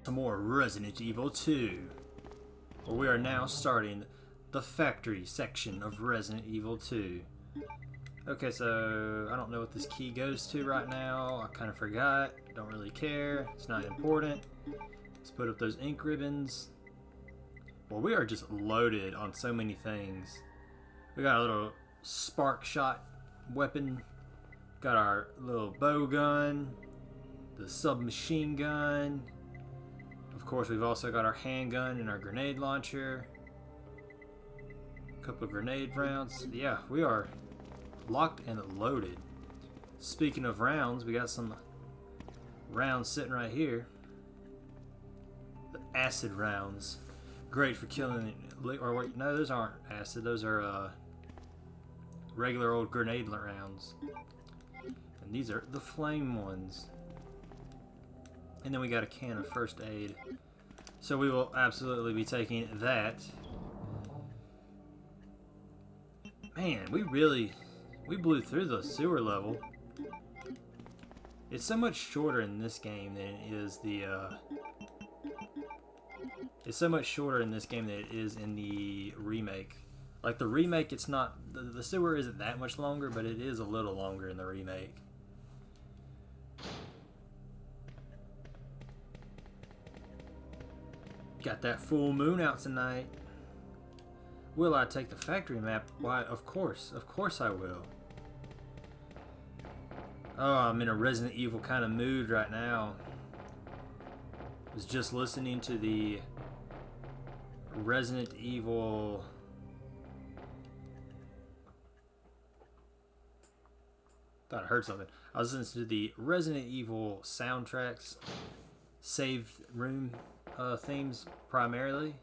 Some more Resident Evil 2, where we are now starting the factory section of Resident Evil 2. Okay, so I don't know what this key goes to right now. I kind of forgot. Don't really care. It's not important. Let's put up those ink ribbons. Well, we are just loaded on so many things. We got a little spark shot weapon. Got our little bow gun. The submachine gun. Of course, we've also got our handgun and our grenade launcher. A couple of grenade rounds. Yeah, we are locked and loaded. Speaking of rounds, we got some rounds sitting right here. The acid rounds. Great for killing, or wait, no, those aren't acid. Those are regular old grenade rounds. And these are the flame ones. And then we got a can of first aid. So we will absolutely be taking that. Man, we blew through the sewer level. It's so much shorter in this game than it is the it's so much shorter in this game than it is in the remake. Like the remake, it's not, the sewer isn't that much longer, but it is a little longer in the remake. Got that full moon out tonight. Will I take the factory map? Why, of course I will. Oh, I'm in a Resident Evil kind of mood right now. Was just listening to the Resident Evil... Thought I heard something. I was listening to the Resident Evil soundtracks, saved room themes primarily,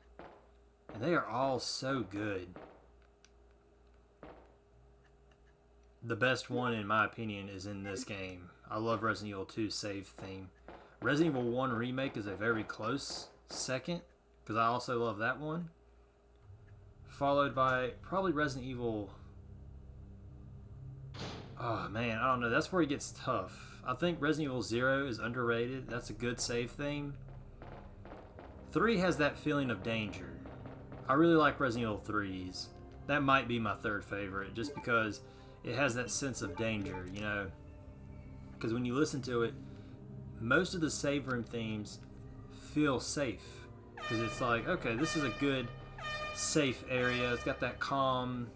and they are all so good. The best one, in my opinion, is in this game. I love Resident Evil 2 save theme. Resident Evil 1 Remake is a very close second, because I also love that one. Followed by probably Resident Evil... Oh man, I don't know. That's where it gets tough. I think Resident Evil 0 is underrated. That's a good save theme. 3 has that feeling of danger. I really like Resident Evil 3's. That might be my third favorite, just because it has that sense of danger, you know? Because when you listen to it, most of the save room themes feel safe. Because it's like, okay, this is a good, safe area. It's got that calm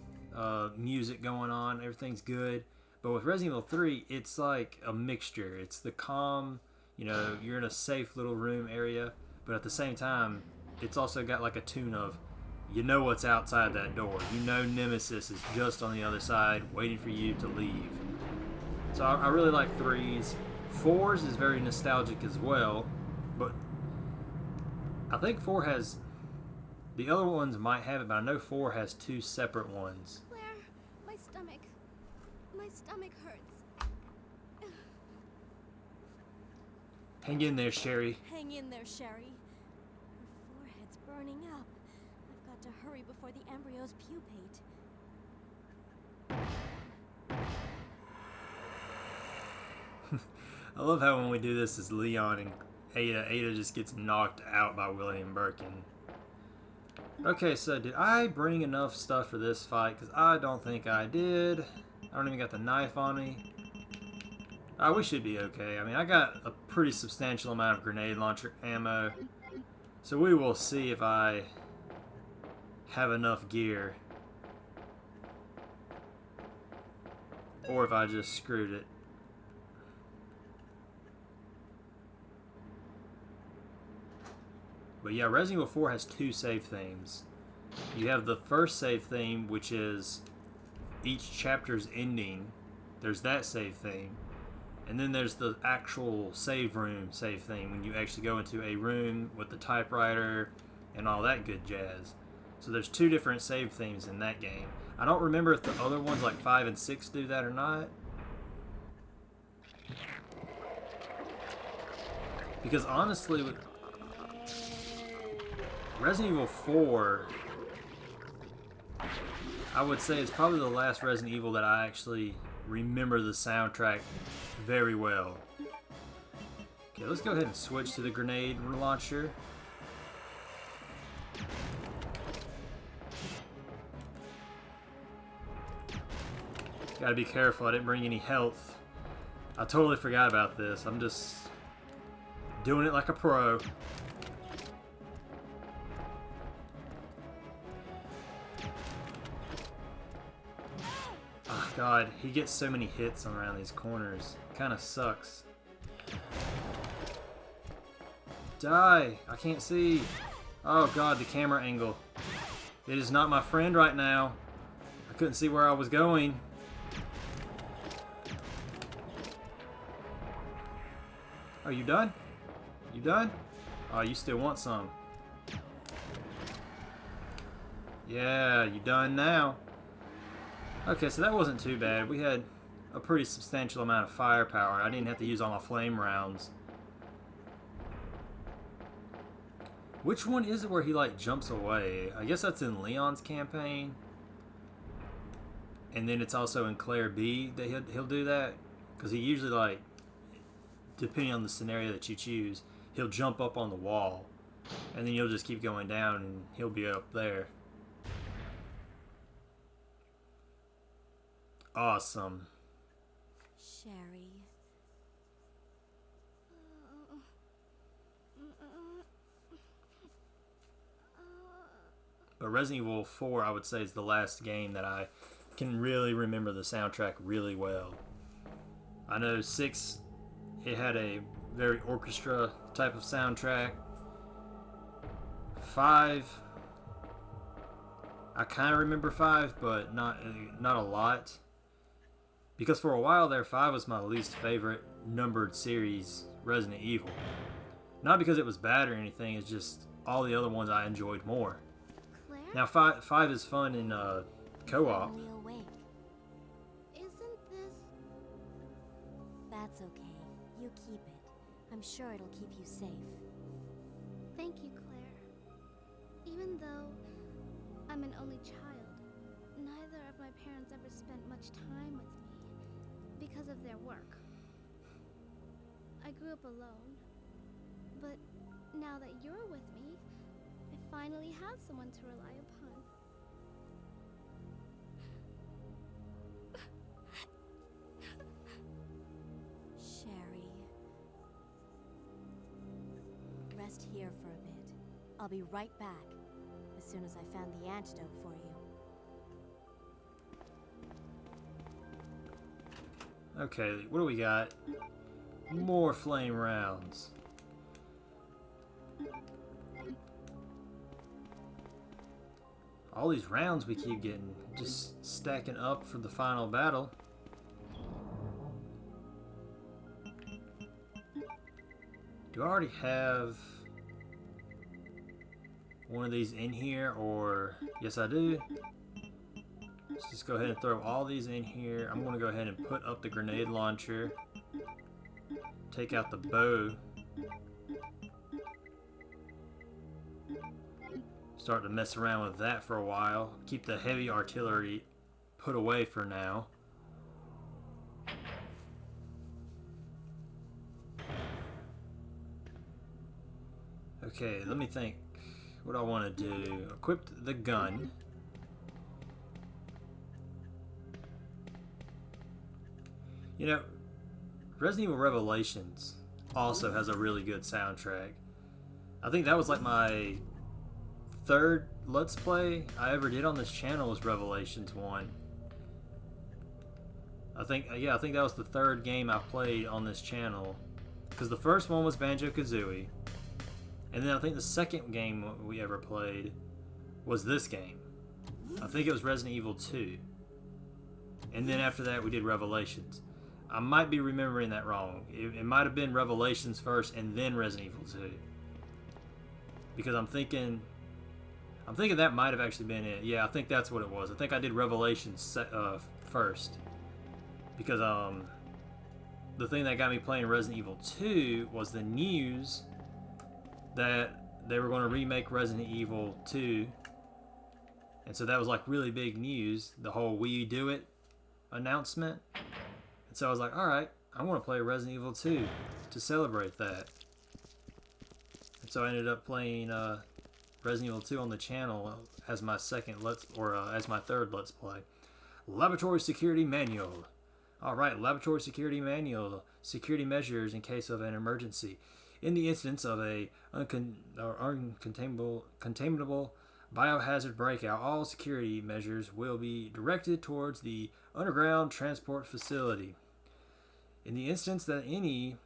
music going on. Everything's good. But with Resident Evil 3, it's like a mixture. It's the calm, you know, you're in a safe little room area. But at the same time, it's also got like a tune of, you know what's outside that door. You know Nemesis is just on the other side, waiting for you to leave. So I really like 3's. 4's is very nostalgic as well, but I think 4 has... The other ones might have it, but I know 4 has 2 separate ones. Claire, my stomach hurts. Hang in there, Sherry. Hang in there, Sherry. Her forehead's burning up. I've got to hurry before the embryos pupate. I love how when we do this as Leon and Ada just gets knocked out by William Birkin. Okay, so did I bring enough stuff for this fight? Because I don't think I did. I don't even got the knife on me. We should be okay. I mean, I got a pretty substantial amount of grenade launcher ammo. So we will see if I have enough gear. Or if I just screwed it. But yeah, Resident Evil 4 has 2 save themes. You have the first save theme, which is each chapter's ending. There's that save theme. And then there's the actual save room save theme, when you actually go into a room with the typewriter and all that good jazz. So there's 2 different save themes in that game. I don't remember if the other ones like 5 and 6 do that or not. Because honestly, with Resident Evil 4, I would say it's probably the last Resident Evil that I actually remember the soundtrack very well. Okay, let's go ahead and switch to the grenade launcher. Gotta be careful, I didn't bring any health. I totally forgot about this. I'm just doing it like a pro. Oh god, he gets so many hits around these corners. Kinda sucks. Die! I can't see. Oh god, the camera angle. It is not my friend right now. I couldn't see where I was going. Oh, you done? You done? Oh, you still want some. Yeah, you done now. Okay, so that wasn't too bad. We had a pretty substantial amount of firepower. I didn't have to use all my flame rounds. Which one is it where he, like, jumps away? I guess that's in Leon's campaign. And then it's also in Claire B that he'll do that. Because he usually, like, depending on the scenario that you choose, he'll jump up on the wall. And then you'll just keep going down and he'll be up there. Awesome. Sherry. But Resident Evil 4, I would say, is the last game that I can really remember the soundtrack really well. I know 6, it had a very orchestra type of soundtrack. 5, I kind of remember 5, but not a lot. Because for a while there, 5 was my least favorite numbered series Resident Evil. Not because it was bad or anything, it's just all the other ones I enjoyed more. Claire? Now 5 is fun in co-op. Finally awake. Isn't this... That's okay. You keep it. I'm sure it'll keep you safe. Thank you, Claire. Even though I'm an only child, neither of my parents ever spent much time with me because of their work. I grew up alone, but now that you're with me, I finally have someone to rely upon. Sherry. Rest here for a bit. I'll be right back as soon as I found the antidote for you. Okay, what do we got? More flame rounds. All these rounds we keep getting, just stacking up for the final battle. Do I already have one of these in here, or... Yes, I do. Let's just go ahead and throw all these in here. I'm going to go ahead and put up the grenade launcher. Take out the bow. Start to mess around with that for a while. Keep the heavy artillery put away for now. Okay, let me think. What do I want to do? Equip the gun. You know, Resident Evil Revelations also has a really good soundtrack. I think that was like my third Let's Play I ever did on this channel was Revelations 1. I think that was the third game I played on this channel. Because the first one was Banjo-Kazooie. And then I think the second game we ever played was this game. I think it was Resident Evil 2. And then after that we did Revelations. I might be remembering that wrong. It might have been Revelations first and then Resident Evil 2. Because I'm thinking that might have actually been it. Yeah, I think that's what it was. I think I did Revelations first. Because the thing that got me playing Resident Evil 2 was the news that they were going to remake Resident Evil 2. And so that was like really big news, the whole "We Do It" announcement. And so I was like, alright, I want to play Resident Evil 2 to celebrate that. And so I ended up playing Resident Evil 2 on the channel as my as my third Let's Play. Laboratory Security Manual. Alright, Laboratory Security Manual. Security measures in case of an emergency. In the instance of a uncontainable biohazard breakout, all security measures will be directed towards the underground transport facility. In the instance that any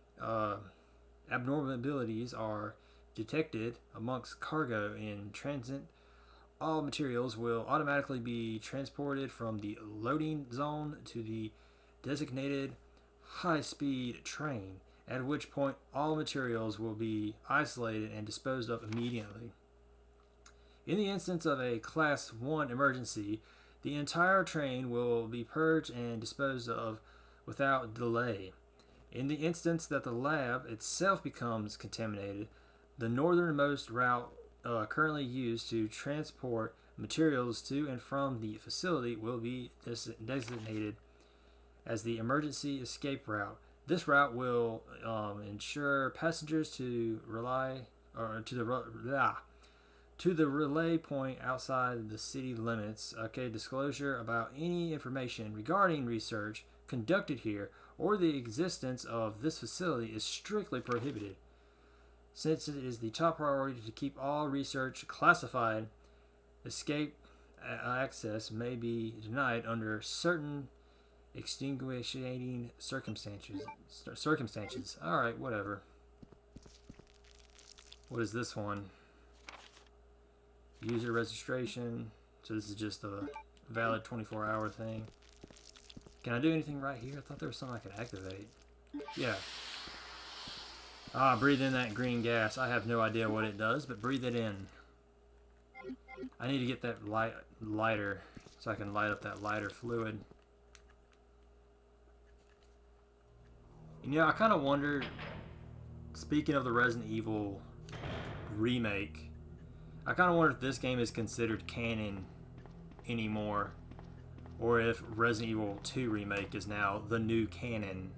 abnormalities are detected amongst cargo in transit, all materials will automatically be transported from the loading zone to the designated high-speed train, at which point all materials will be isolated and disposed of immediately. In the instance of a Class 1 emergency, the entire train will be purged and disposed of without delay. In the instance that the lab itself becomes contaminated, the northernmost route currently used to transport materials to and from the facility will be designated as the emergency escape route. This route will ensure passengers to the relay point outside the city limits. Okay, disclosure about any information regarding research conducted here or the existence of this facility is strictly prohibited. Since it is the top priority to keep all research classified, escape access may be denied under certain extenuating circumstances. Alright, whatever. What is this one? User registration. So this is just a valid 24-hour thing. Can I do anything right here? I thought there was something I could activate. Yeah. Breathe in that green gas. I have no idea what it does, but breathe it in. I need to get that lighter so I can light up that lighter fluid. You know, I kind of wonder, speaking of the Resident Evil remake, I kind of wonder if this game is considered canon anymore, or if Resident Evil 2 remake is now the new canon.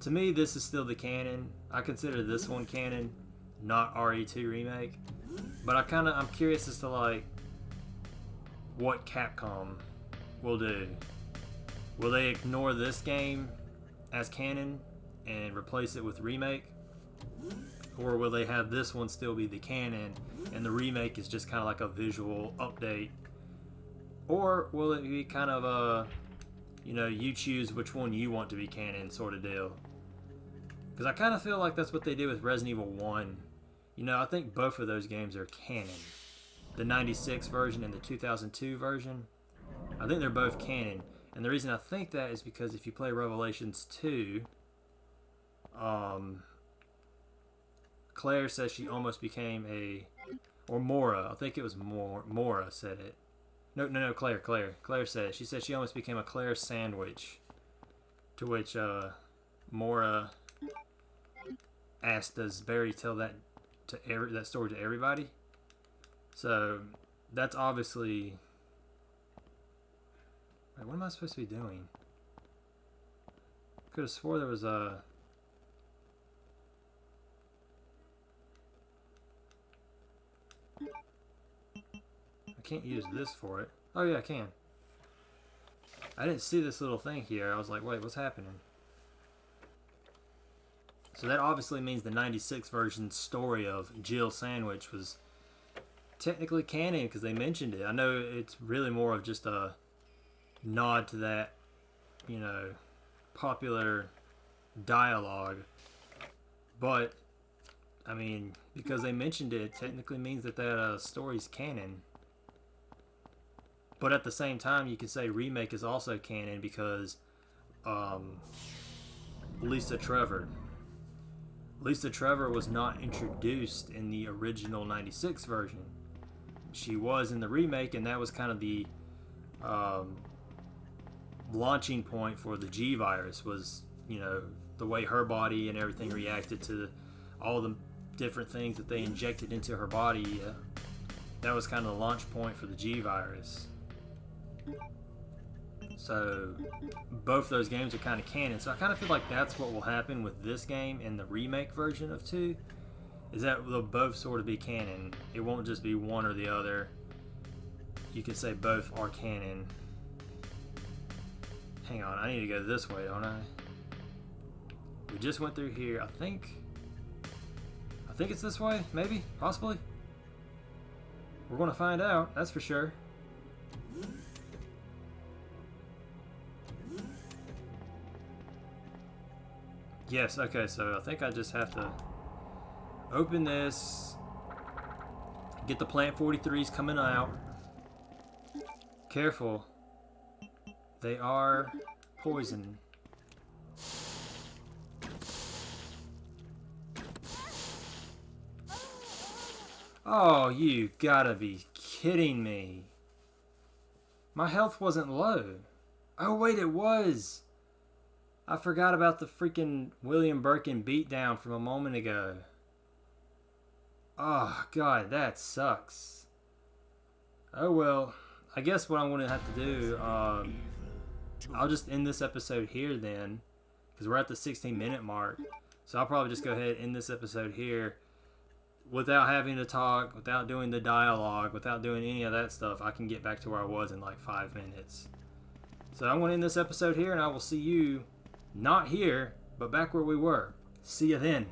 To me, this is still the canon. I consider this one canon, not RE2 remake. But I'm curious as to like what Capcom will do. Will they ignore this game as canon and replace it with remake? Or will they have this one still be the canon and the remake is just kind of like a visual update? Or will it be kind of a, you know, you choose which one you want to be canon sort of deal? Because I kind of feel like that's what they did with Resident Evil 1. You know, I think both of those games are canon. The 96 version and the 2002 version. I think they're both canon. And the reason I think that is because if you play Revelations 2, Claire says she almost became or Mora. I think it was Mora said it. No, Claire. Claire said it. She said she almost became a Claire sandwich. To which Mora asked, does Barry tell that story to everybody? So that's obviously. Wait, what am I supposed to be doing? Could have swore there was a. I can't use this for it. Oh yeah, I can. I didn't see this little thing here. I was like, wait, what's happening? So that obviously means the 96 version story of Jill Sandwich was technically canon because they mentioned it. I know it's really more of just a nod to that, you know, popular dialogue. But, I mean, because they mentioned it, it technically means that that story's canon. But at the same time, you could say remake is also canon because Lisa Trevor was not introduced in the original 96 version. She was in the remake, and that was kind of the launching point for the G virus, was, you know, the way her body and everything reacted to all the different things that they injected into her body. That was kind of the launch point for the G virus. So both those games are kind of canon. So I kind of feel like that's what will happen with this game and the remake version of 2. Is that they'll both sort of be canon. It won't just be one or the other. You can say both are canon. Hang on, I need to go this way, don't I? We just went through here. I think it's this way, maybe, possibly. We're gonna find out, that's for sure. Yes, okay, so I think I just have to open this, get the plant 43s coming out. Careful. They are poison. Oh, you gotta be kidding me. My health wasn't low. Oh, wait, it was. I forgot about the freaking William Birkin beatdown from a moment ago. Oh, God, that sucks. Oh, well, I guess what I'm going to have to do, I'll just end this episode here then, because we're at the 16-minute mark. So I'll probably just go ahead and end this episode here without having to talk, without doing the dialogue, without doing any of that stuff. I can get back to where I was in like 5 minutes. So I'm going to end this episode here, and I will see you not here, but back where we were. See you then.